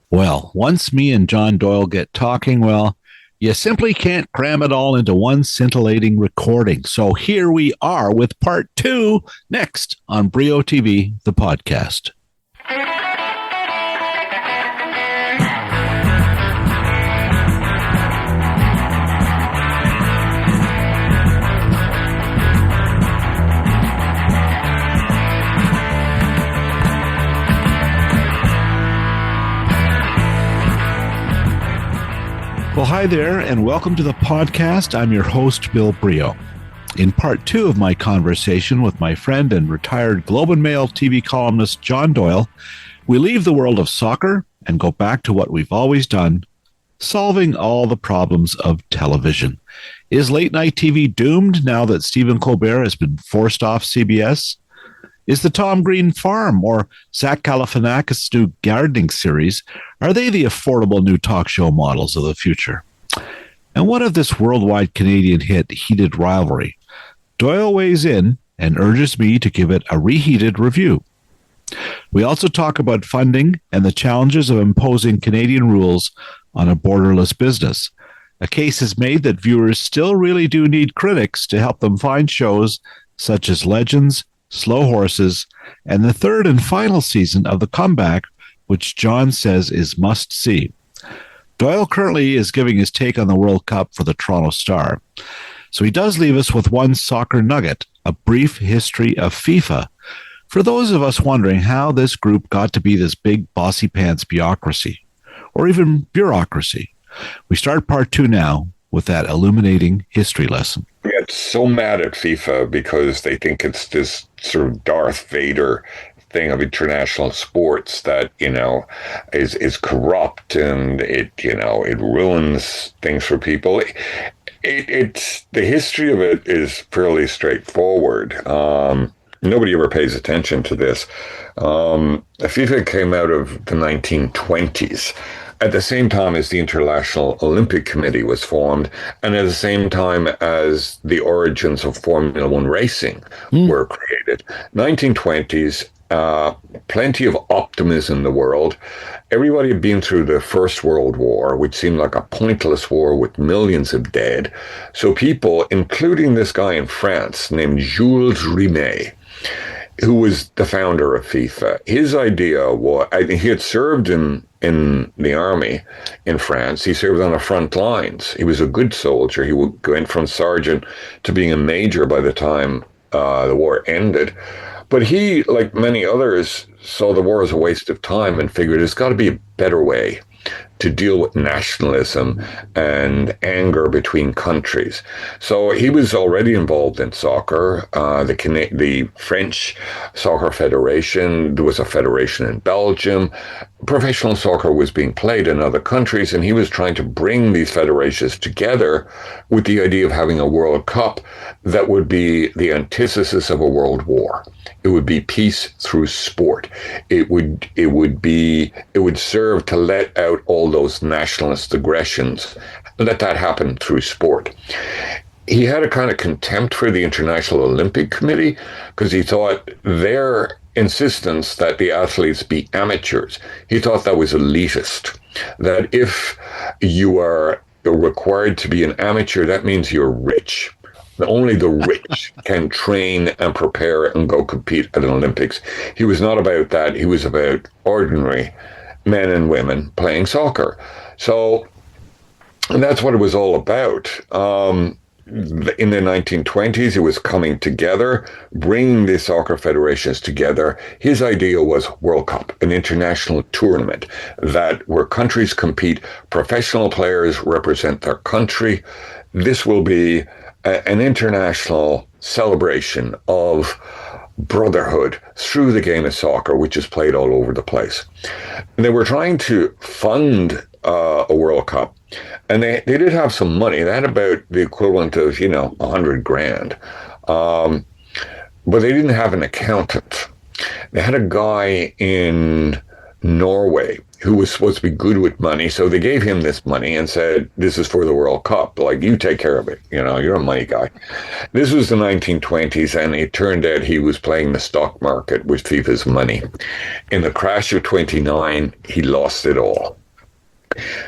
Well, once me and John Doyle get talking, well, you simply can't cram it all into one scintillating recording. So here we are with part two next on Brio TV, the podcast. Well, hi there, and welcome to the podcast. I'm your host, Bill Brio. In part two of my conversation with my friend and retired Globe and Mail TV columnist, John Doyle, we leave the world of soccer and go back to what we've always done, solving all the problems of television. Is late-night TV doomed now that Stephen Colbert has been forced off CBS? Is the Tom Green Farm or Zach Galifianakis' new gardening series, are they the affordable new talk show models of the future? And what of this worldwide Canadian hit, Heated Rivalry? Doyle weighs in and urges me to give it a reheated review. We also talk about funding and the challenges of imposing Canadian rules on a borderless business. A case is made that viewers still really do need critics to help them find shows such as Legends, Slow Horses, and the third and final season of The Comeback, which John says is must-see. Doyle currently is giving his take on the World Cup for the Toronto Star. So he does leave us with one soccer nugget, a brief history of FIFA, for those of us wondering how this group got to be this big bossy pants bureaucracy, or even bureaucracy. We start part two now with that illuminating history lesson. I get so mad at FIFA because they think it's this sort of Darth Vader thing of international sports that, is corrupt and it ruins things for people. It's the history of it is fairly straightforward. Nobody ever pays attention to this. FIFA came out of the 1920s. At the same time as the International Olympic Committee was formed, and at the same time as the origins of Formula One racing were created. 1920s, plenty of optimism in the world. Everybody had been through the First World War, which seemed like a pointless war with millions of dead. So people, including this guy in France named Jules Rimet, who was the founder of FIFA, his idea was, he had served in the army in France. He served on the front lines. He was a good soldier. He went from sergeant to being a major by the time the war ended. But he, like many others, saw the war as a waste of time and figured there's got to be a better way to deal with nationalism and anger between countries. So he was already involved in soccer. The French Soccer Federation, there was a federation in Belgium. Professional soccer was being played in other countries, and he was trying to bring these federations together with the idea of having a World Cup that would be the antithesis of a world war. It would be peace through sport. It would serve to let out all those nationalist aggressions, let that happen through sport. He had a kind of contempt for the International Olympic Committee because he thought their insistence that the athletes be amateurs, he thought that was elitist. That if you are required to be an amateur, that means you're rich. Only the rich can train and prepare and go compete at an Olympics. He was not about that. He was about ordinary men and women playing soccer. So that's what it was all about. In the 1920s, it was coming together, bringing the soccer federations together. His idea was World Cup, an international tournament where countries compete, professional players represent their country. This will be an international celebration of brotherhood through the game of soccer, which is played all over the place. And they were trying to fund a World Cup, and they did have some money. They had about the equivalent of, $100,000. But they didn't have an accountant. They had a guy in Norway, who was supposed to be good with money. So they gave him this money and said, this is for the World Cup. Like, you take care of it. You know, you're a money guy. This was the 1920s, and it turned out he was playing the stock market with FIFA's money. In the crash of 29, he lost it all.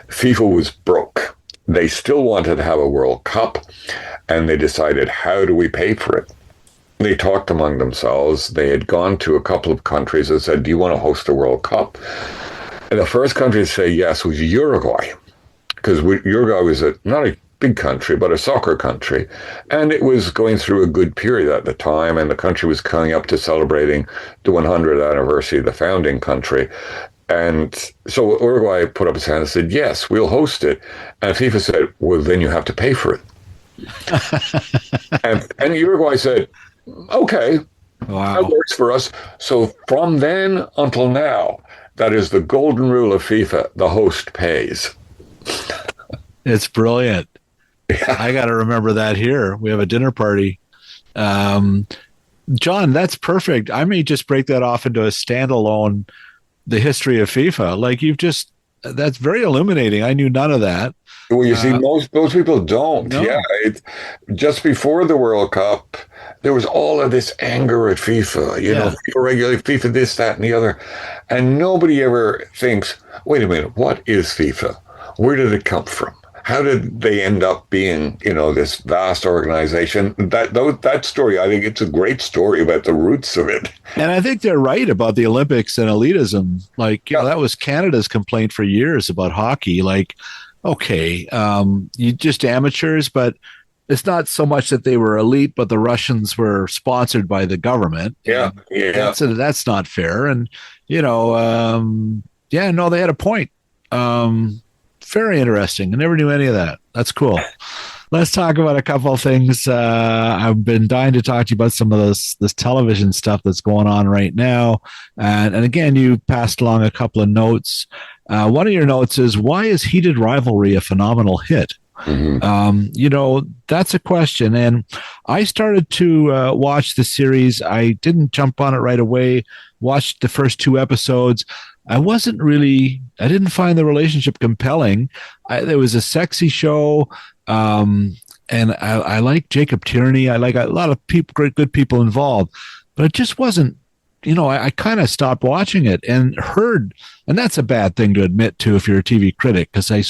FIFA was broke. They still wanted to have a World Cup, and they decided, how do we pay for it? They talked among themselves. They had gone to a couple of countries and said, do you want to host a World Cup? And the first country to say yes was Uruguay, because Uruguay was not a big country, but a soccer country. And it was going through a good period at the time, and the country was coming up to celebrating the 100th anniversary of the founding country. And so Uruguay put up its hand and said, yes, we'll host it. And FIFA said, well, then you have to pay for it. and Uruguay said, okay, wow, that works for us. So from then until now, that is the golden rule of FIFA. The host pays. It's brilliant. Yeah. I got to remember that here. We have a dinner party. John, that's perfect. I may just break that off into a standalone, the history of FIFA. Like that's very illuminating. I knew none of that. Well, you see, most people don't. No. Yeah, just before the World Cup, there was all of this anger at FIFA. You know, FIFA regulate, FIFA this, that, and the other, and nobody ever thinks, "Wait a minute, what is FIFA? Where did it come from? How did they end up being, this vast organization?" That story, I think it's a great story about the roots of it. And I think they're right about the Olympics and elitism. Like, that was Canada's complaint for years about hockey. Like, okay, you just amateurs, but it's not so much that they were elite, but the Russians were sponsored by the government. Yeah. That's not fair. And, they had a point. Very interesting. I never knew any of that. That's cool. Let's talk about a couple of things. I've been dying to talk to you about some of this television stuff that's going on right now. And again, you passed along a couple of notes. One of your notes is, why is Heated Rivalry a phenomenal hit? Mm-hmm. That's a question. And I started to watch the series. I didn't jump on it right away, watched the first 2 episodes. I didn't find the relationship compelling. There was a sexy show. And I like Jacob Tierney. I like a lot of good people involved, but it just wasn't, I kind of stopped watching it and that's a bad thing to admit to if you're a TV critic, because I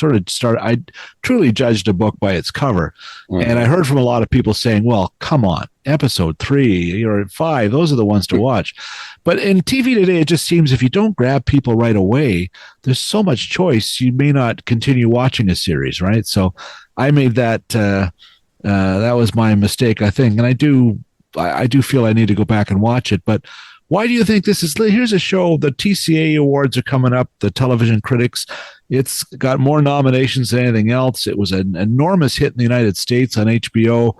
truly judged a book by its cover. Mm-hmm. And I heard from a lot of people saying, well, come on, episode 3 or 5, those are the ones to watch. But in TV today, it just seems if you don't grab people right away, there's so much choice, you may not continue watching a series, right? So I made that was my mistake, I think. And I do feel I need to go back and watch it. But why do you think this is? Here's a show, the TCA awards are coming up, the television critics. It's got more nominations than anything else. It was an enormous hit in the United States on HBO.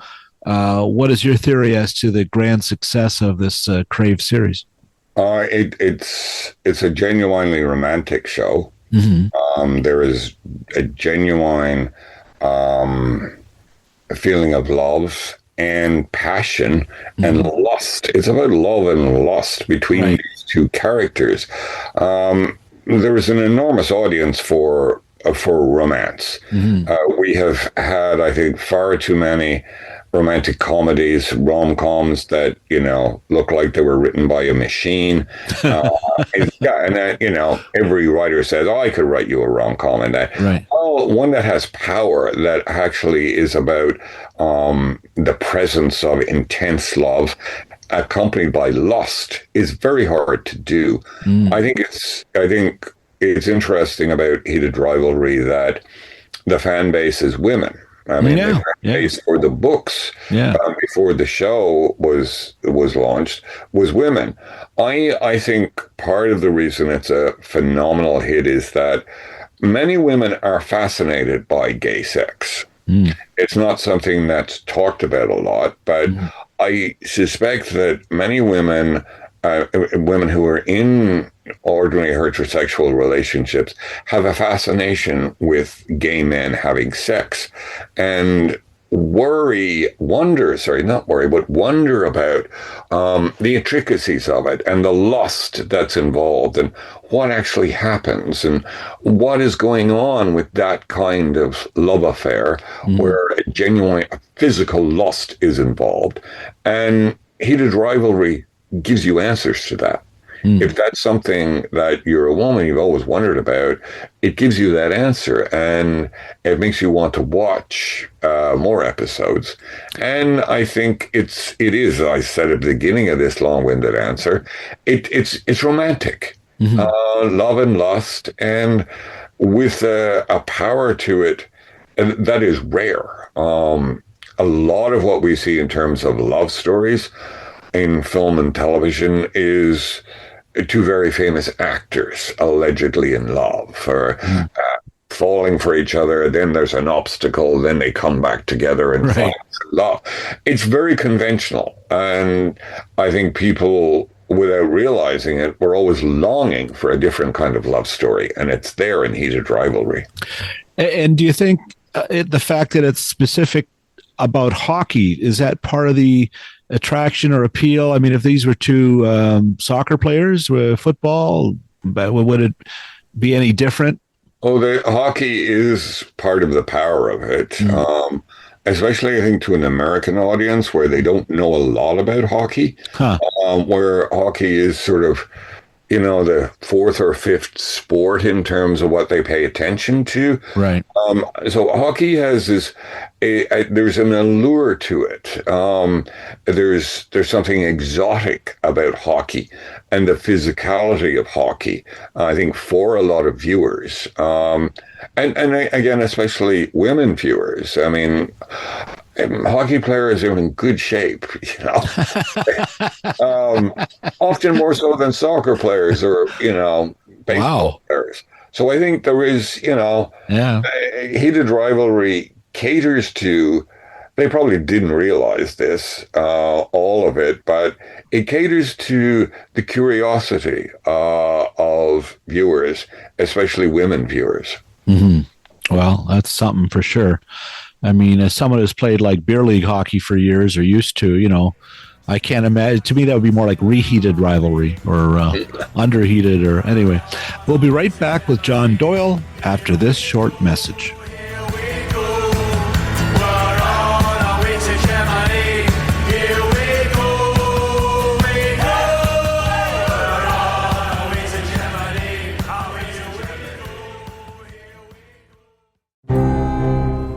What is your theory as to the grand success of this Crave series? It's a genuinely romantic show. Mm-hmm. There is a genuine feeling of love and passion and lust. It's about love and lust between these two characters. There is an enormous audience for romance. Mm-hmm. We have had, I think, far too many romantic comedies, rom-coms that, look like they were written by a machine. Every writer says, oh, I could write you a rom-com. And that, one that has power, that actually is about the presence of intense love accompanied by lust, is very hard to do. I think it's interesting about Heated Rivalry that the fan base is women. I mean, the fan base for the books before the show was launched was women. I think part of the reason it's a phenomenal hit is that many women are fascinated by gay sex. It's not something that's talked about a lot, but I suspect that many women who are in ordinary heterosexual relationships have a fascination with gay men having sex. And wonder about the intricacies of it and the lust that's involved and what actually happens and what is going on with that kind of love affair where a genuine physical lust is involved. And Heated Rivalry gives you answers to that. If that's something that you're a woman, you've always wondered about, it gives you that answer, and it makes you want to watch more episodes. And I think it is, I said at the beginning of this long-winded answer, it's romantic, love and lust, and with a power to it that is rare. A lot of what we see in terms of love stories in film and television is two very famous actors allegedly in love or falling for each other. Then there's an obstacle. Then they come back together and find love. It's very conventional. And I think people, without realizing it, were always longing for a different kind of love story. And it's there in Heated Rivalry. And do you think the fact that it's specific about hockey, is that part of the attraction or appeal? I mean, if these were two soccer players, football, would it be any different? Oh, the hockey is part of the power of it, especially I think to an American audience where they don't know a lot about hockey, where hockey is sort of, the fourth or fifth sport in terms of what they pay attention to. Right. So hockey has this, there's an allure to it. There's something exotic about hockey and the physicality of hockey, I think, for a lot of viewers. And again, especially women viewers. I mean, hockey players are in good shape, often more so than soccer players or, baseball players. So I think there is, Heated Rivalry caters to, they probably didn't realize this, all of it, but it caters to the curiosity of viewers, especially women viewers. Well, that's something for sure. I mean, as someone who's played like beer league hockey for years or used to, I can't imagine. To me, that would be more like reheated rivalry or underheated or anyway. We'll be right back with John Doyle after this short message.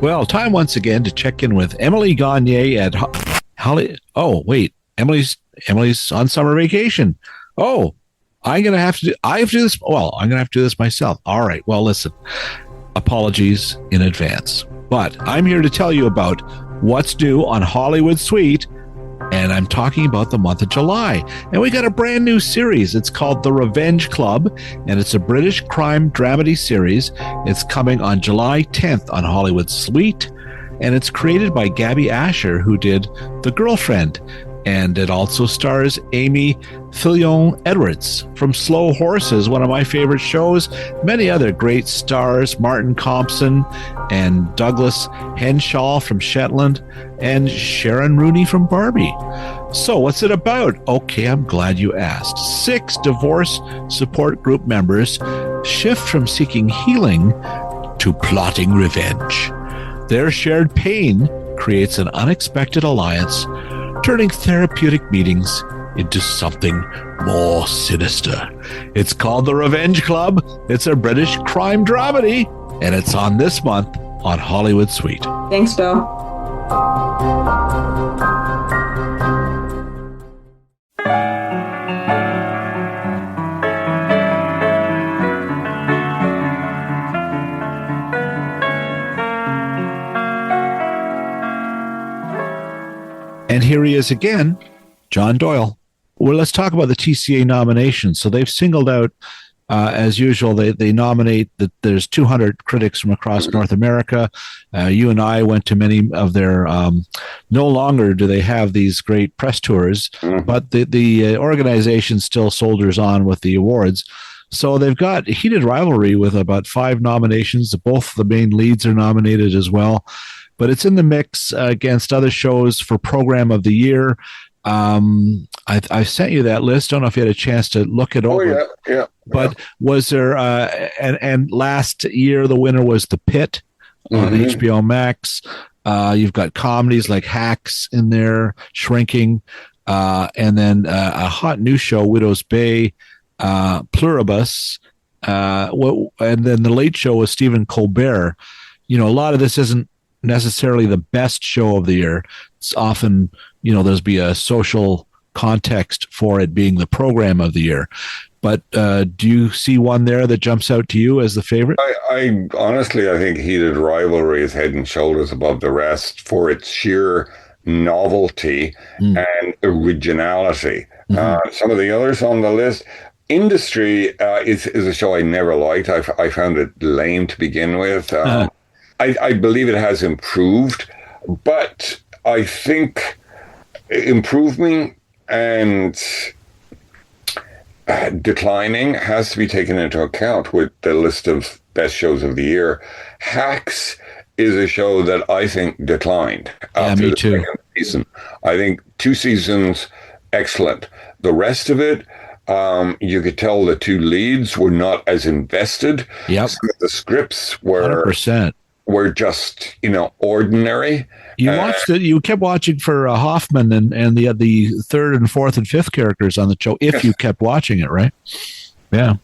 Well, time once again to check in with Emily Gagne at Holly. Oh, wait, Emily's on summer vacation. Oh, I have to do this. Well, I'm going to have to do this myself. All right. Well, listen, apologies in advance, but I'm here to tell you about what's due on Hollywood Suite. And I'm talking about the month of July. And we got a brand new series. It's called The Revenge Club, and it's a British crime dramedy series. It's coming on July 10th on Hollywood Suite, and it's created by Gabby Asher, who did The Girlfriend. And it also stars Amy Fillion-Edwards from Slow Horses, one of my favorite shows. Many other great stars, Martin Compson and Douglas Henshaw from Shetland, and Sharon Rooney from Barbie. So what's it about? Okay, I'm glad you asked. 6 divorce support group members shift from seeking healing to plotting revenge. Their shared pain creates an unexpected alliance, turning therapeutic meetings into something more sinister. It's called The Revenge Club. It's a British crime dramedy, and it's on this month on Hollywood Suite. Thanks, Bill. And here he is again, John Doyle. Well, let's talk about the TCA nominations. So they've singled out, as usual, they nominate that there's 200 critics from across North America. You and I went to many of their, no longer do they have these great press tours, but the organization still soldiers on with the awards. So they've got Heated Rivalry with about 5 nominations. Both the main leads are nominated as well, but it's in the mix against other shows for Program of the Year. I sent you that list. I don't know if you had a chance to look it over. Oh yeah. But was there? And last year the winner was The Pit on HBO Max. You've got comedies like Hacks in there, Shrinking, and then a hot new show, Widow's Bay, Pluribus, and then the Late Show with Stephen Colbert. A lot of this isn't necessarily the best show of the year. It's often, there's be a social context for it being the program of the year. But do you see one there that jumps out to you as the favorite? I honestly, I think Heated Rivalry is head and shoulders above the rest for its sheer novelty and originality. Some of the others on the list, Industry is a show I never liked. I found it lame to begin with. I believe it has improved, but I think improving and declining has to be taken into account with the list of best shows of the year. Hacks is a show that I think declined after the second season. I think 2 seasons, excellent. The rest of it, you could tell the 2 leads were not as invested. Yep. Some of the scripts were 100%. Were just, ordinary. You kept watching for Hoffman and the third and fourth and fifth characters on the show, if you kept watching it, right? Yeah.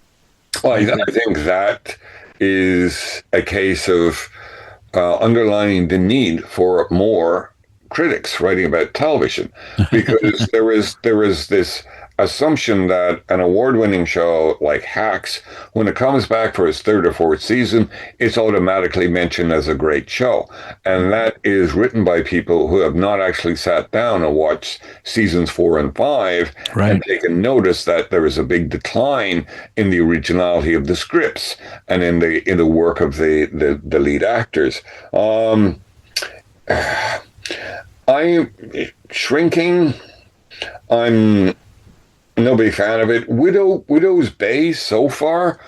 Well, I think that is a case of underlining the need for more critics writing about television, because there is this assumption that an award-winning show like Hacks, when it comes back for its 3rd or 4th season, it's automatically mentioned as a great show. And that is written by people who have not actually sat down and watched seasons 4 and 5 and taken notice that there is a big decline in the originality of the scripts and in the work of the lead actors. I'm Shrinking. I'm no big fan of it. Widow's Bay so far.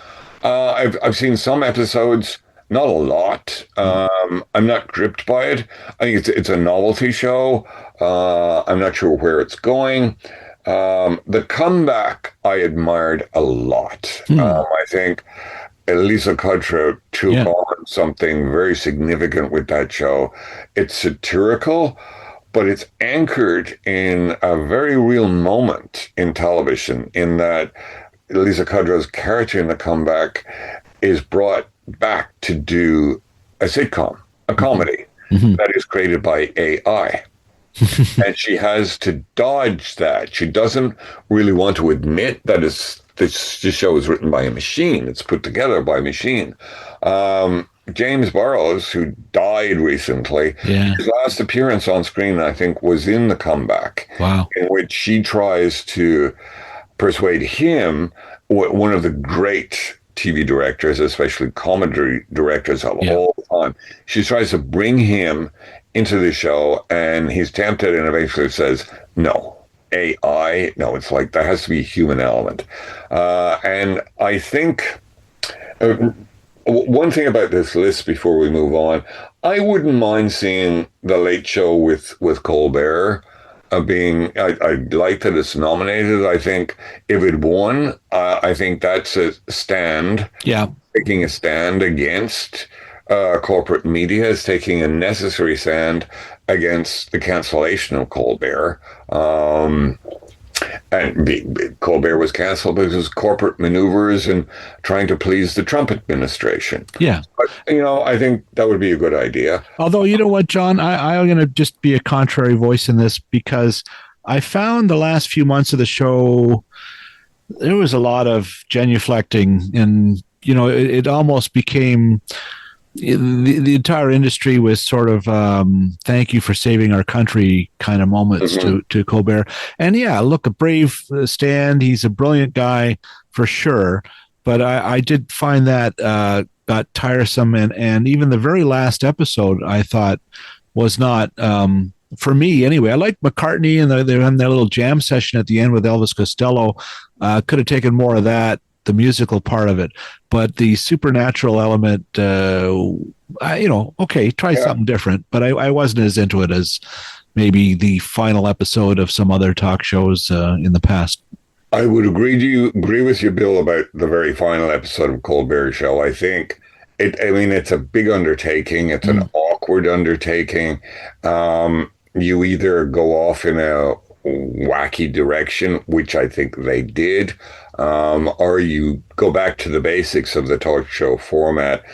I've seen some episodes, not a lot. I'm not gripped by it. I think it's a novelty show. I'm not sure where it's going. The Comeback I admired a lot. I think Lisa Kudrow took on something very significant with that show. It's satirical, but it's anchored in a very real moment in television, in that Lisa Kudrow's character in The Comeback is brought back to do a sitcom, a comedy that is created by AI. And she has to dodge that. She doesn't really want to admit that this show is written by a machine. It's put together by a machine. James Burrows, who died recently, his last appearance on screen, I think, was in The Comeback. Wow. In which she tries to persuade him, one of the great TV directors, especially comedy directors of all time, she tries to bring him into the show, and he's tempted and eventually says, no. AI, no, it's like there has to be a human element. And I think one thing about this list before we move on, I wouldn't mind seeing The Late Show with Colbert I like that it's nominated. I think if it won, I think that's a stand. Yeah. Taking a stand against corporate media, is taking a necessary stand against the cancellation of Colbert. And Colbert was canceled because of corporate maneuvers and trying to please the Trump administration. Yeah. But, I think that would be a good idea. Although, you know what, John, I'm going to just be a contrary voice in this, because I found the last few months of the show, there was a lot of genuflecting, and, it almost became... The entire industry was sort of thank you for saving our country kind of moments to Colbert. And look, a brave stand. He's a brilliant guy for sure. But I did find that got tiresome. And even the very last episode, I thought, was not, for me anyway. I like McCartney, and they're having that little jam session at the end with Elvis Costello. Could have taken more of that. the musical part of it, but the supernatural element, okay, try something different. But I wasn't as into it as maybe the final episode of some other talk shows in the past. I would agree with you, Bill, about the very final episode of Colbert's show. I think it's a big undertaking. It's an awkward undertaking. You either go off in a wacky direction, which I think they did, or you go back to the basics of the talk show format.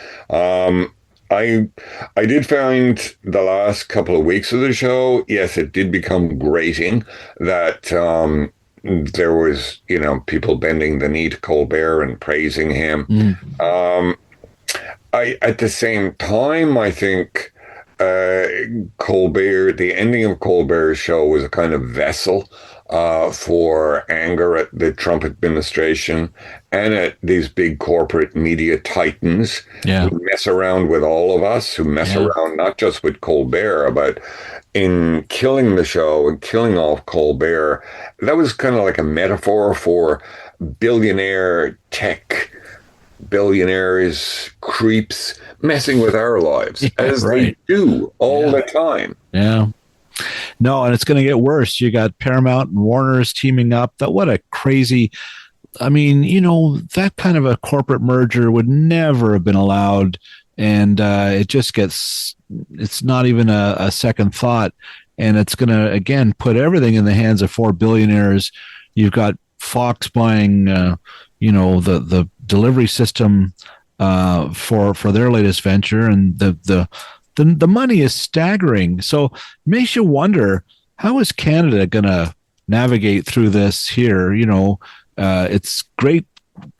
I did find the last couple of weeks of the show, yes, it did become grating that there was, people bending the knee to Colbert and praising him. At the same time, I think Colbert, the ending of Colbert's show was a kind of vessel for anger at the Trump administration and at these big corporate media titans who mess around with all of us, who mess around not just with Colbert, but in killing the show and killing off Colbert. That was kind of like a metaphor for billionaire tech, billionaires, creeps messing with our lives as they do all the time. Yeah. No, and it's going to get worse. You got Paramount and Warner's teaming up. What a crazy, that kind of a corporate merger would never have been allowed. And it just it's not even a second thought. And it's going to, again, put everything in the hands of four billionaires. You've got Fox buying, the delivery system for their latest venture, and the money is staggering. So it makes you wonder, how is Canada going to navigate through this here? It's great.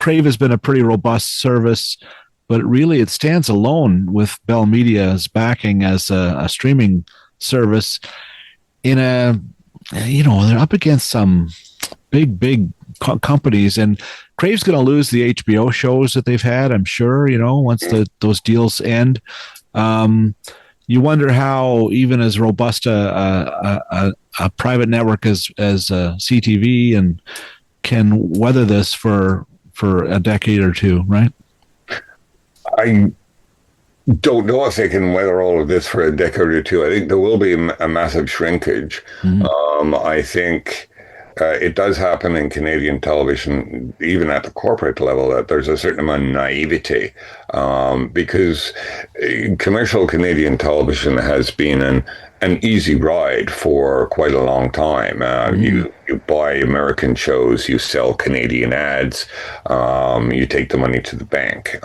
Crave has been a pretty robust service, but really it stands alone with Bell Media's backing as a streaming service. They're up against some big companies, and Crave's going to lose the HBO shows that they've had, I'm sure, once those deals end. You wonder how even as robust a private network as CTV and can weather this for a decade or two, right? I don't know if they can weather all of this for a decade or two. I think there will be a massive shrinkage. I think it does happen in Canadian television, even at the corporate level, that there's a certain amount of naivety because commercial Canadian television has been an easy ride for quite a long time. You buy American shows, you sell Canadian ads, you take the money to the bank.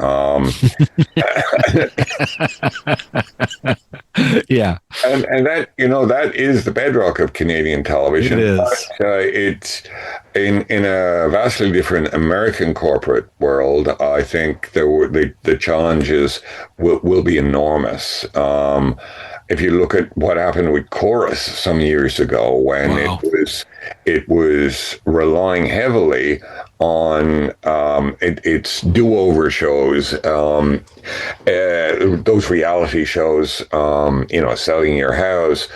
Yeah. And that, that is the bedrock of Canadian television. It is. But, it's in a vastly different American corporate world. I think the challenges will be enormous. If you look at what happened with Chorus some years ago, when it was relying heavily on its do-over shows, those reality shows, selling your house,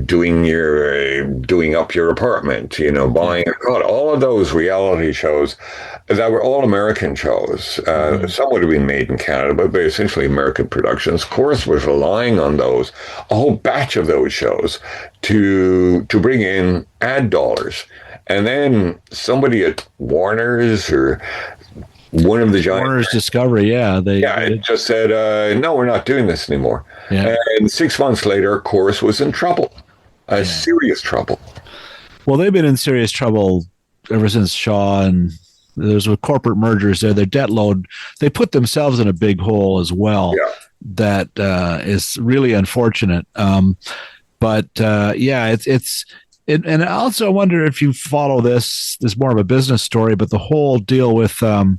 doing up your apartment, buying a car, all of those reality shows that were all American shows. Some would have been made in Canada, but they're essentially American productions. Chorus was relying on those, a whole batch of those shows, to bring in ad dollars. And then somebody at Warner's or one of the giant Warner's Discovery, it just said, no, we're not doing this anymore. Yeah. And 6 months later, Chorus was in trouble, serious trouble. Well, they've been in serious trouble ever since Shaw, and there's with corporate mergers there. Their debt load, they put themselves in a big hole as well. Yeah. That is really unfortunate. And also I wonder if you follow this more of a business story, but the whole deal with, funding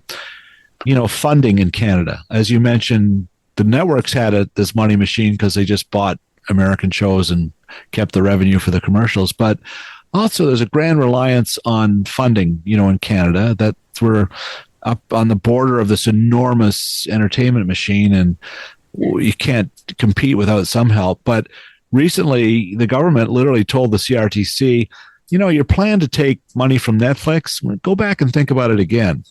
in Canada. As you mentioned, the networks had this money machine because they just bought American shows and kept the revenue for the commercials. But also there's a grand reliance on funding, in Canada, that we're up on the border of this enormous entertainment machine, and you can't compete without some help. But recently, the government literally told the CRTC, your plan to take money from Netflix, go back and think about it again.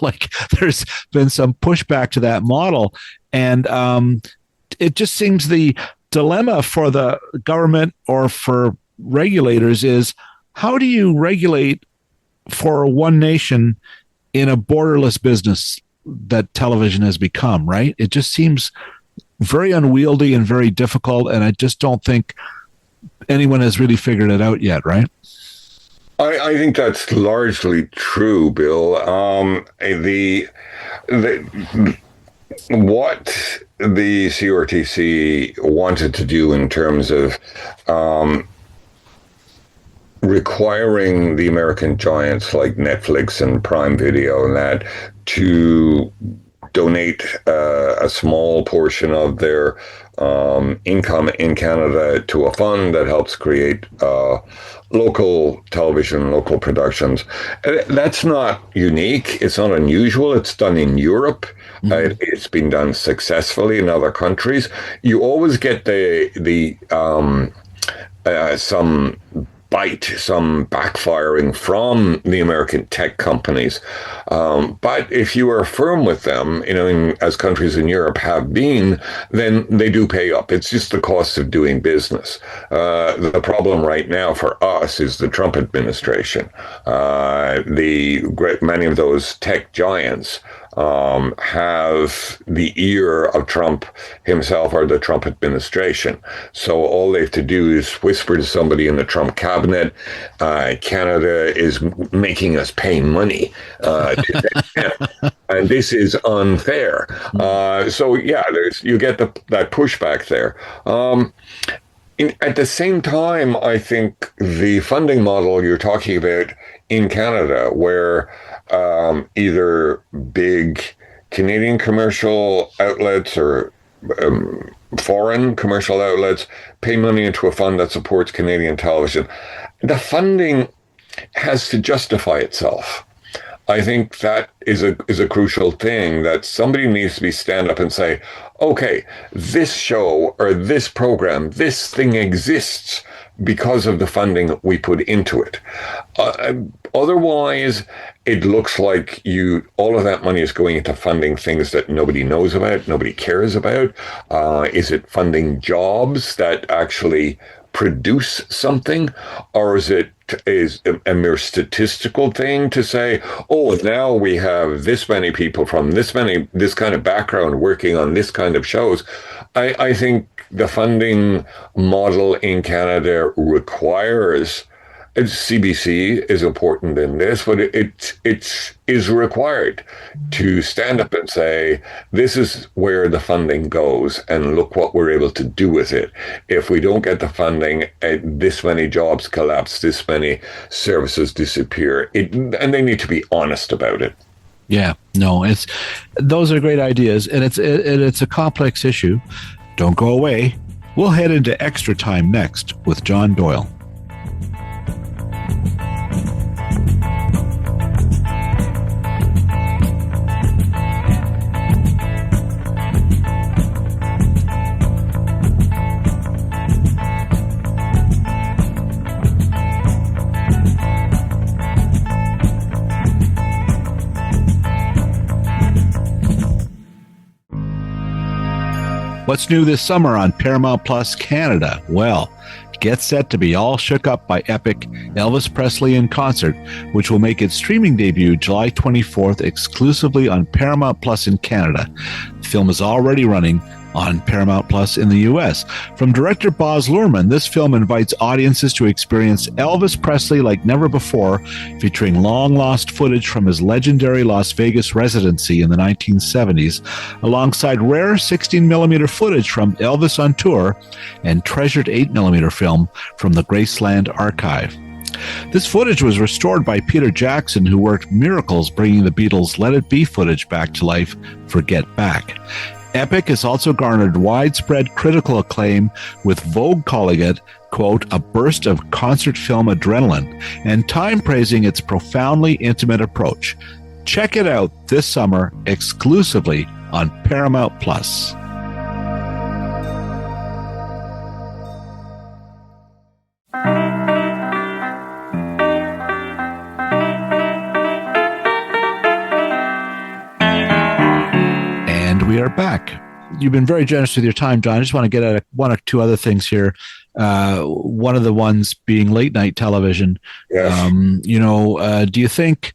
Like there's been some pushback to that model. And it just seems the dilemma for the government or for regulators is, how do you regulate for one nation in a borderless business that television has become, right? It just seems very unwieldy and very difficult. And I just don't think anyone has really figured it out yet, right? I think that's largely true, Bill. What the CRTC wanted to do in terms of requiring the American giants like Netflix and Prime Video and that to donate a small portion of their income in Canada to a fund that helps create local television, local productions. That's not unique. It's not unusual. It's done in Europe. Mm-hmm. It's been done successfully in other countries. You always get some bite, some backfiring from the American tech companies. But if you are firm with them, as countries in Europe have been, then they do pay up. It's just the cost of doing business. The problem right now for us is the Trump administration. Many of those tech giants have the ear of Trump himself or the Trump administration. So all they have to do is whisper to somebody in the Trump cabinet, Canada is making us pay money and this is unfair. So yeah, you get that pushback there. At the same time, I think the funding model you're talking about in Canada, where either big Canadian commercial outlets or foreign commercial outlets pay money into a fund that supports Canadian television, the funding has to justify itself. I think that is a crucial thing, that somebody needs to stand up and say, okay, this show or this program, this thing exists because of the funding we put into it. Otherwise, it looks like all of that money is going into funding things that nobody knows about, nobody cares about. Is it funding jobs that actually produce something, or is it a mere statistical thing to say, oh, now we have this many people from this kind of background working on this kind of shows? I think the funding model in Canada requires, CBC is important in this, but it is required to stand up and say, this is where the funding goes, and look what we're able to do with it. If we don't get the funding, this many jobs collapse, this many services disappear, and they need to be honest about it. Yeah, no, those are great ideas, and it's a complex issue. Don't go away. We'll head into Extra Time next with John Doyle. What's new this summer on Paramount Plus Canada? Well, get set to be all shook up by epic Elvis Presley in concert, which will make its streaming debut July 24th exclusively on Paramount Plus in Canada. The film is already running on Paramount Plus in the U.S. From director Baz Luhrmann, this film invites audiences to experience Elvis Presley like never before, featuring long-lost footage from his legendary Las Vegas residency in the 1970s, alongside rare 16mm footage from Elvis on tour and treasured 8mm film from the Graceland archive. This footage was restored by Peter Jackson, who worked miracles bringing the Beatles' Let It Be footage back to life for Get Back. Epic has also garnered widespread critical acclaim, with Vogue calling it, quote, a burst of concert film adrenaline, and Time praising its profoundly intimate approach. Check it out this summer exclusively on Paramount Plus. We are back. You've been very generous with your time, John. I just want to get at one or two other things here. One of the ones being late night television. Yes. Do you think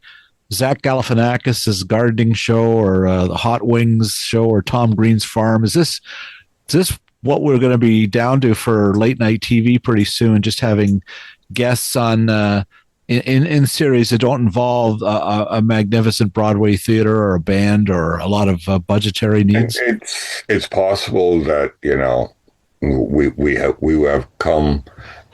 Zach Galifianakis' gardening show or the Hot Wings show or Tom Green's farm, is this what we're going to be down to for late night TV pretty soon? Just having guests on in series that don't involve a magnificent Broadway theater or a band or a lot of budgetary needs. It's possible that we have come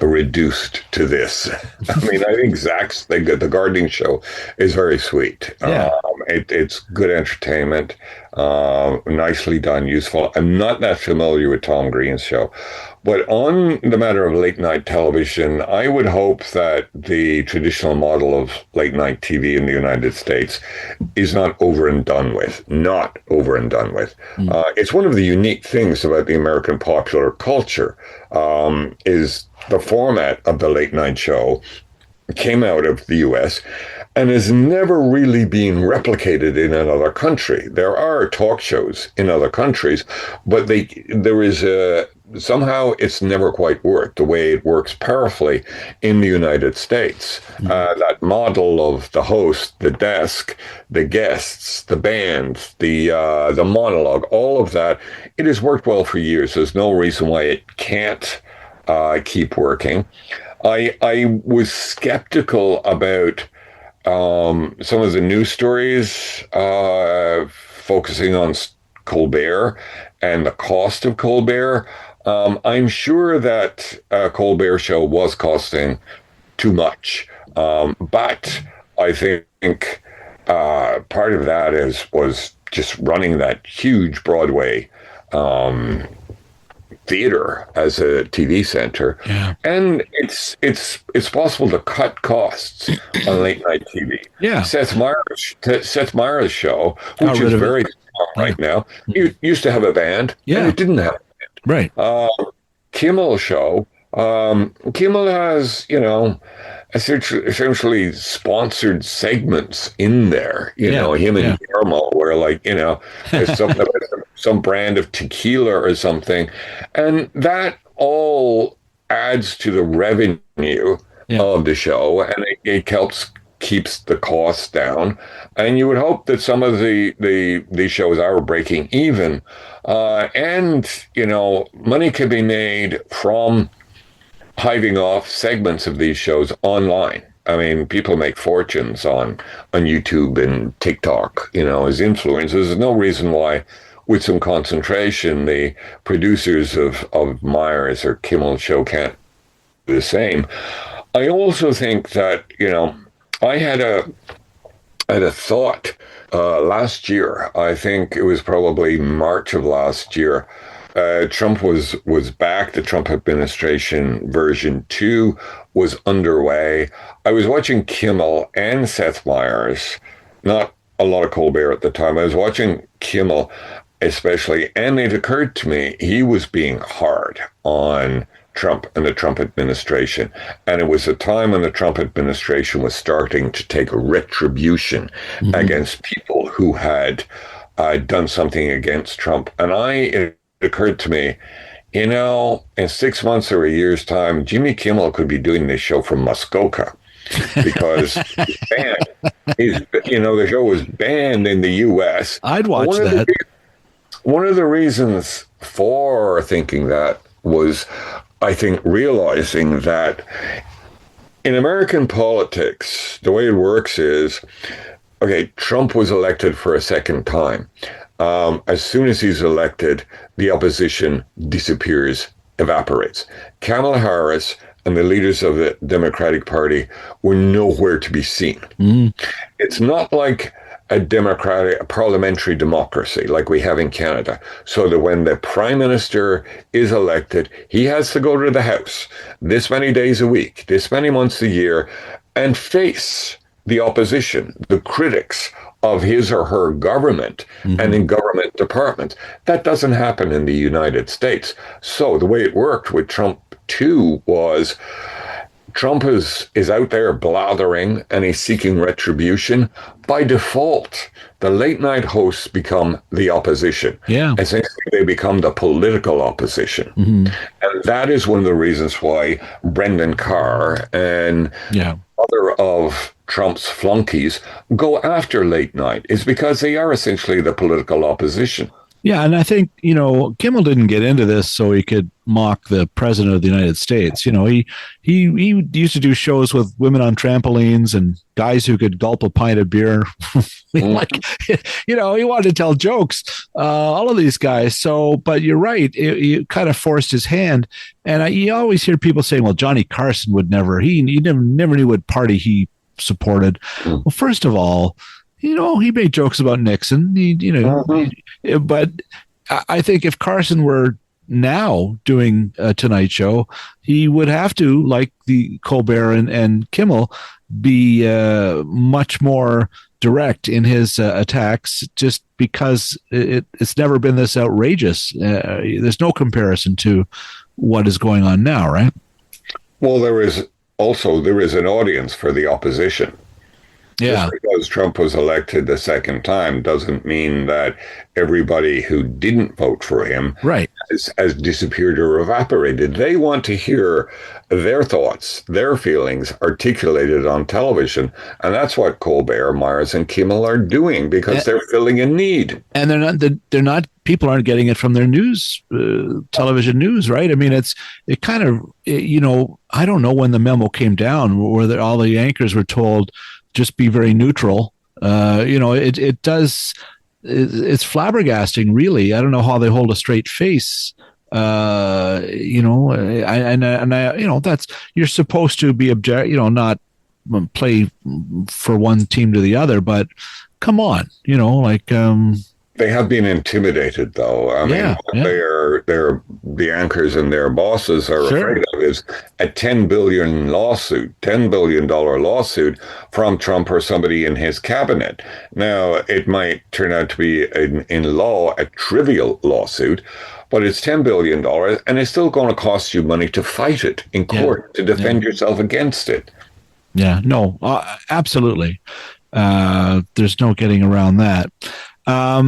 reduced to this. I mean, I think Zach's the gardening show is very sweet. Yeah. It's good entertainment, nicely done, useful. I'm not that familiar with Tom Green's show, but on the matter of late night television, I would hope that the traditional model of late night TV in the United States is not over and done with. It's one of the unique things about the American popular culture is the format of the late night show came out of the U.S. and has never really been replicated in another country. There are talk shows in other countries, but somehow it's never quite worked the way it works powerfully in the United States. That model of the host, the desk, the guests, the band, the monologue, all of that, it has worked well for years. There's no reason why it can't keep working. I was skeptical about some of the news stories focusing on Colbert and the cost of Colbert. I'm sure that Colbert show was costing too much, but I think part of that was just running that huge Broadway theater as a TV center, and it's possible to cut costs on late night TV. Yeah, Seth Meyers' show, which is very strong right now, used to have a band, and it didn't have a band. Right. Kimmel's show, Kimmel has essentially sponsored segments in there. Him and Guillermo, where there's something about some brand of tequila or something, and that all adds to the revenue of the show, and it keeps the costs down. And you would hope that some of these shows are breaking even, and money can be made from hiving off segments of these shows online. I mean, people make fortunes on YouTube and TikTok, as influencers. There's no reason why, with some concentration, the producers of Myers or Kimmel's show can't do the same. I also think that, I had a thought last year. I think it was probably March of last year. Trump was back. The Trump administration version 2 was underway. I was watching Kimmel and Seth Meyers, not a lot of Colbert at the time. I was watching Kimmel especially, and it occurred to me he was being hard on Trump and the Trump administration. And it was a time when the Trump administration was starting to take a retribution against people who had done something against Trump. And it occurred to me, in 6 months or a year's time, Jimmy Kimmel could be doing this show from Muskoka, because the show was banned in the U.S. I'd watch that. One of the reasons for thinking that was, I think, realizing that in American politics, the way it works is, okay, Trump was elected for a second time. As soon as he's elected, the opposition disappears, evaporates. Kamala Harris and the leaders of the Democratic Party were nowhere to be seen. It's not like a parliamentary democracy like we have in Canada, so that when the prime minister is elected, he has to go to the House this many days a week, this many months a year, and face the opposition, the critics of his or her government and in government departments. That doesn't happen in the United States. So the way it worked with Trump too was Trump is out there blathering and he's seeking retribution. By default, the late night hosts become the opposition. Yeah. Essentially, they become the political opposition. Mm-hmm. And that is one of the reasons why Brendan Carr and other of Trump's flunkies go after late night, is because they are essentially the political opposition. Yeah, and I think, Kimmel didn't get into this so he could mock the president of the United States. He used to do shows with women on trampolines and guys who could gulp a pint of beer. He wanted to tell jokes, all of these guys. So, but you're right, he kind of forced his hand. And you always hear people saying, well, Johnny Carson would never, he never knew what party he supported. Well, first of all, he made jokes about Nixon, but I think if Carson were now doing a Tonight Show, he would have to, like the Colbert and Kimmel, be much more direct in his attacks, just because it's never been this outrageous. There's no comparison to what is going on now, right? Well, there is an audience for the opposition. Yeah. Just because Trump was elected the second time doesn't mean that everybody who didn't vote for him has disappeared or evaporated. They want to hear their thoughts, their feelings articulated on television. And that's what Colbert, Myers, and Kimmel are doing, because they're filling a need. And they're not, people aren't getting it from their news, television news, right? I mean, it kind of, I don't know when the memo came down where all the anchors were told, just be very neutral. It does. It's flabbergasting, really. I don't know how they hold a straight face. That's, you're supposed to be not play for one team to the other, but come on, They have been intimidated, though. I mean, they're the anchors and their bosses are afraid of is a $10 billion lawsuit from Trump or somebody in his cabinet. Now, it might turn out to be, in law, a trivial lawsuit, but it's $10 billion, and it's still going to cost you money to fight it in court, to defend yourself against it. Yeah, no, absolutely. There's no getting around that. All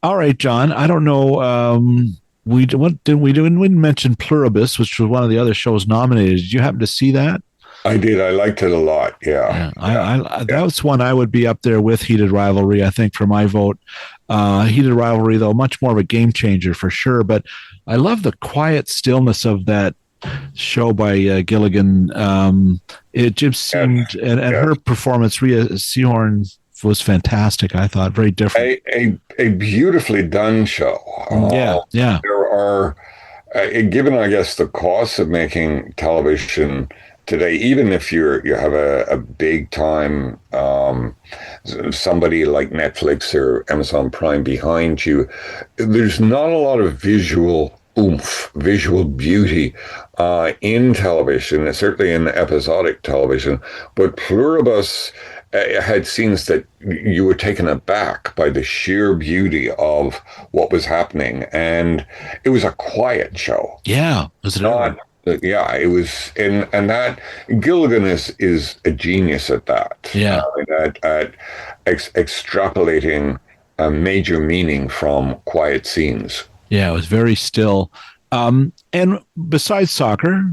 right, John, I don't know. We didn't mention Pluribus, which was one of the other shows nominated. Did you happen to see that? I did. I liked it a lot. Yeah. That was one I would be up there with Heated Rivalry, I think, for my vote. Heated Rivalry, though, much more of a game changer for sure. But I love the quiet stillness of that show by Gilligan. It just seemed, and her performance, Rhea Seehorn, was fantastic. I thought very different. A beautifully done show. There are, given I guess the cost of making television today, even if you have a big time somebody like Netflix or Amazon Prime behind you, there's not a lot of visual oomph, visual beauty in television, certainly in episodic television. But Pluribus had scenes that you were taken aback by the sheer beauty of what was happening, and it was a quiet show. Yeah, was it not? Yeah, it was, and that Gilligan is a genius at that. Yeah, at extrapolating a major meaning from quiet scenes. Yeah, it was very still. And besides soccer,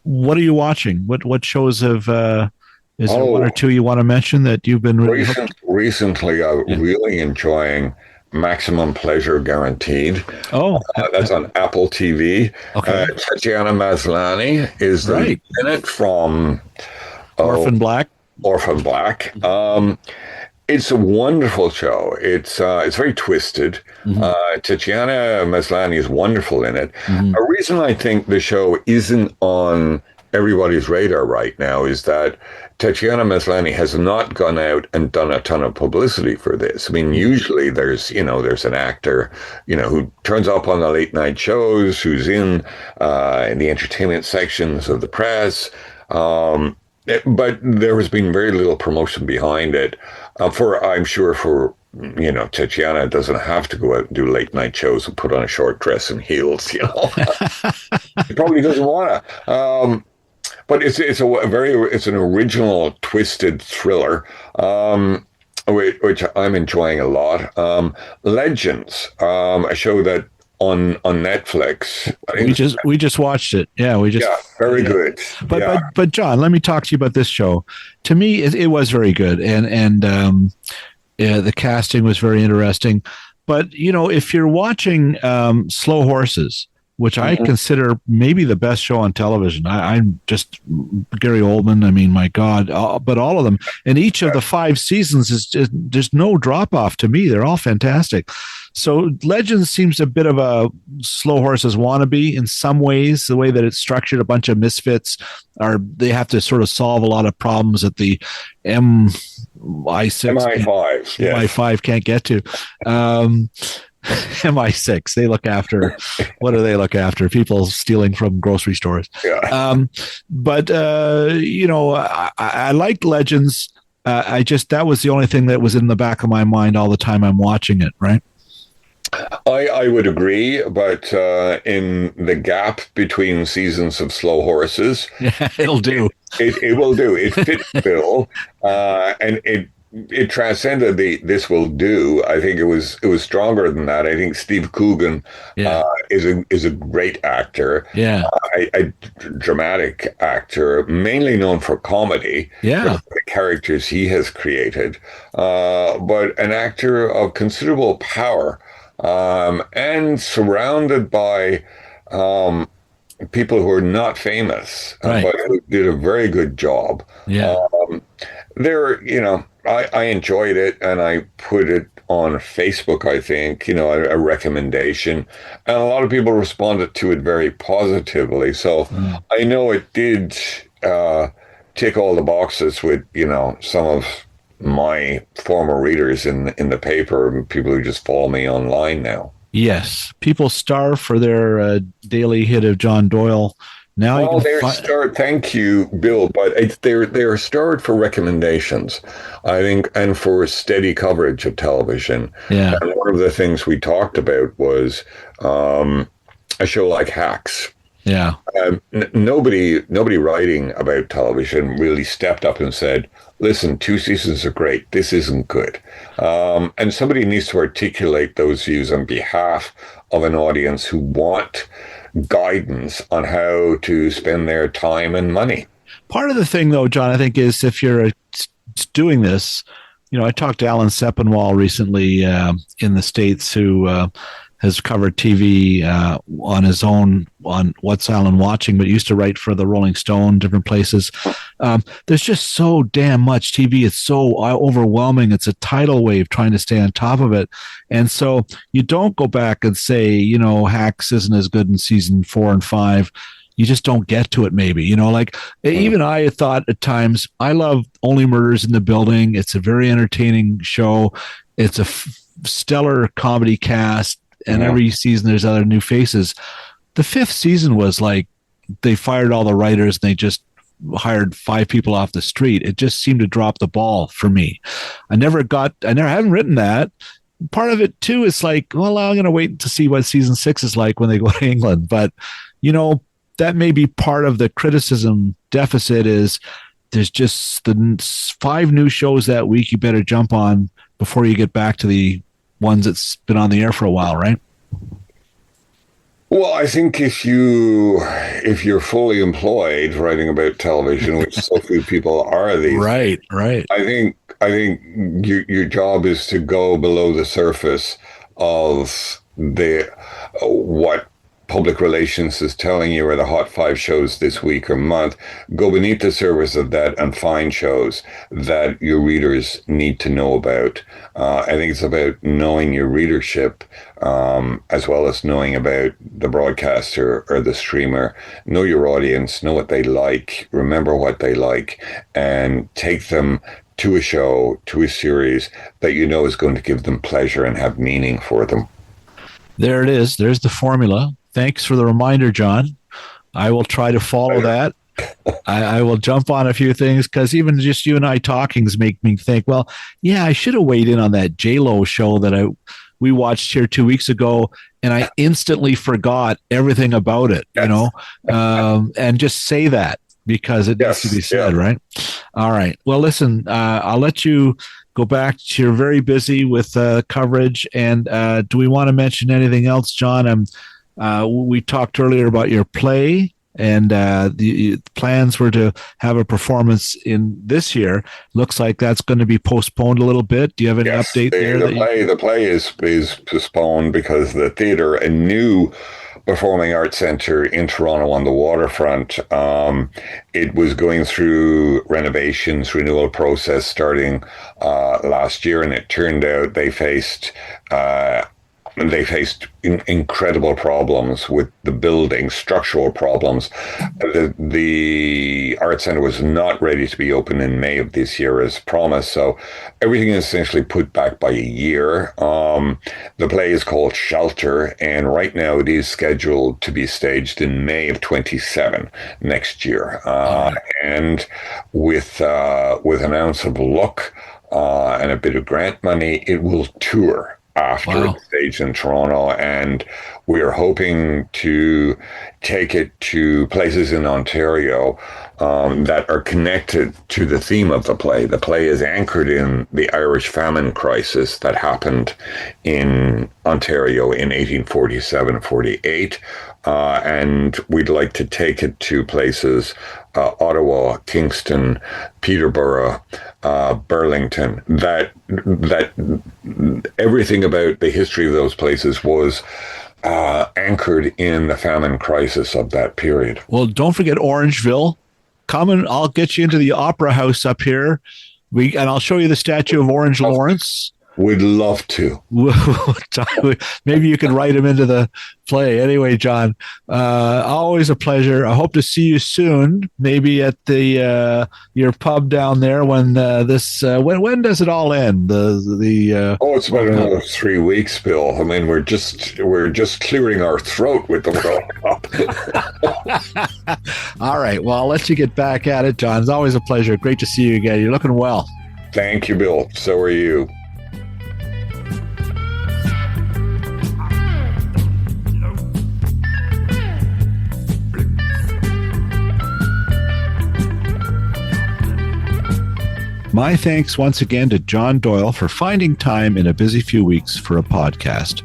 what are you watching? What shows have? Is there one or two you want to mention that you've been really recently? I'm really enjoying Maximum Pleasure Guaranteed. That's on Apple TV. Okay. Tatiana Maslany is in it from Orphan Black. Orphan Black. It's a wonderful show. It's very twisted. Mm-hmm. Tatiana Maslany is wonderful in it. Mm-hmm. A reason I think the show isn't on everybody's radar right now is that Tatiana Maslany has not gone out and done a ton of publicity for this. I mean, usually there's an actor, who turns up on the late night shows, who's in the entertainment sections of the press. But there has been very little promotion behind it. I'm sure Tatiana doesn't have to go out and do late night shows and put on a short dress and heels, She probably doesn't want to. but it's an original twisted thriller. Which I'm enjoying a lot. Legends, a show that on Netflix. We just watched it. Yeah, very good. But John, let me talk to you about this show. To me, it was very good, and the casting was very interesting. But if you're watching Slow Horses, which I consider maybe the best show on television. I'm just Gary Oldman. I mean, my God, but all of them. And each of the 5 seasons is just, there's no drop off to me. They're all fantastic. So Legends seems a bit of a Slow Horses wannabe in some ways, the way that it's structured. A bunch of misfits they have to sort of solve a lot of problems that the MI5 can't get to. MI6, they look after, what do they look after? People stealing from grocery stores. Yeah. I liked Legends. That was the only thing that was in the back of my mind all the time I'm watching it, right? I would agree, but in the gap between seasons of Slow Horses, it'll do. It will do. It fits the bill, and it transcended this will do. I think it was stronger than that. I think Steve Coogan is a great actor. Yeah, a dramatic actor, mainly known for comedy. Yeah, for the characters he has created, but an actor of considerable power, and surrounded by people who are not famous, but who did a very good job. Yeah. I enjoyed it, and I put it on Facebook, I think, a recommendation, and a lot of people responded to it very positively. So I know it did tick all the boxes with, some of my former readers in the paper, people who just follow me online now. Yes, people starve for their daily hit of John Doyle. Now thank you, Bill, but they're starved for recommendations, I think, and for steady coverage of television. Yeah. And one of the things we talked about was a show like Hacks. Yeah. Nobody writing about television really stepped up and said, listen, 2 seasons are great. This isn't good. And somebody needs to articulate those views on behalf of an audience who want guidance on how to spend their time and money. Part of the thing, though, John, I think, is if you're doing this, I talked to Alan Sepinwall recently in the States, who has covered TV on his own on What's Alan Watching, but used to write for the Rolling Stone, different places. There's just so damn much TV. It's so overwhelming. It's a tidal wave trying to stay on top of it. And so you don't go back and say, Hacks isn't as good in season 4 and 5. You just don't get to it, maybe. Even I thought at times, I love Only Murders in the Building. It's a very entertaining show. It's a stellar comedy cast. And every season there's other new faces. The 5th season was like they fired all the writers and they just hired 5 people off the street. It just seemed to drop the ball for me. I haven't written that. Part of it too is like, well, I'm going to wait to see what season 6 is like when they go to England. But, that may be part of the criticism deficit is there's just the 5 new shows that week you better jump on before you get back to the ones that's been on the air for a while, right? Well, I think if you're fully employed writing about television, which so few people are these days, right. I think your job is to go below the surface of what public relations is telling you are the hot 5 shows this week or month. Go beneath the surface of that and find shows that your readers need to know about. I think it's about knowing your readership, as well as knowing about the broadcaster or the streamer. Know your audience, know what they like, remember what they like, and take them to a show, to a series that is going to give them pleasure and have meaning for them. There it is. There's the formula. Thanks for the reminder, John. I will try to follow that. I will jump on a few things, because even just you and I talkings make me think, well, yeah, I should have weighed in on that J-Lo show that we watched here 2 weeks ago, and I instantly forgot everything about it, and just say that. because it needs to be said, yeah. right? All right. Well, listen, I'll let you go back to you're very busy with coverage. And do we want to mention anything else, John? We talked earlier about your play, and the plans were to have a performance in this year. Looks like that's going to be postponed a little bit. Do you have any update there? The play is postponed because the theater, a new performing arts center in Toronto on the waterfront, it was going through renovations, renewal process starting last year, and it turned out they faced incredible problems with the building, structural problems. The art center was not ready to be open in May of this year as promised, so everything is essentially put back by a year. The play is called Shelter, and right now it is scheduled to be staged in May of 27 next year. And with an ounce of luck and a bit of grant money, it will tour after it's staged in Toronto, and we are hoping to take it to places in Ontario that are connected to the theme of the play. The play is anchored in the Irish famine crisis that happened in Ontario in 1847-48, and we'd like to take it to places Ottawa, Kingston, Peterborough, Burlington, that everything about the history of those places was anchored in the famine crisis of that period. Well, don't forget Orangeville. Come and I'll get you into the Opera House up here. And I'll show you the statue of Orange Lawrence. Would love to. Maybe you can write him into the play. Anyway, John, always a pleasure. I hope to see you soon, maybe at the your pub down there when when does it all end? It's about another 3 weeks, Bill. I mean, we're just clearing our throat with the World Cup. All right. Well, I'll let you get back at it, John. It's always a pleasure. Great to see you again. You're looking well. Thank you, Bill. So are you. My thanks once again to John Doyle for finding time in a busy few weeks for a podcast.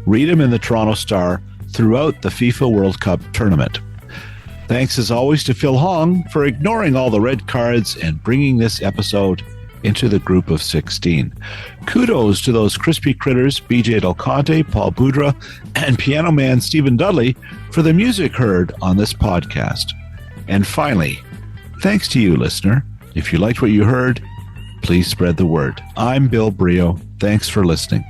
Read him in the Toronto Star throughout the FIFA World Cup tournament. Thanks as always to Phil Hong for ignoring all the red cards and bringing this episode into the group of 16. Kudos to those crispy critters, BJ Del Conte, Paul Boudra, and piano man Stephen Dudley for the music heard on this podcast. And finally, thanks to you, listener. If you liked what you heard, please spread the word. I'm Bill Brio. Thanks for listening.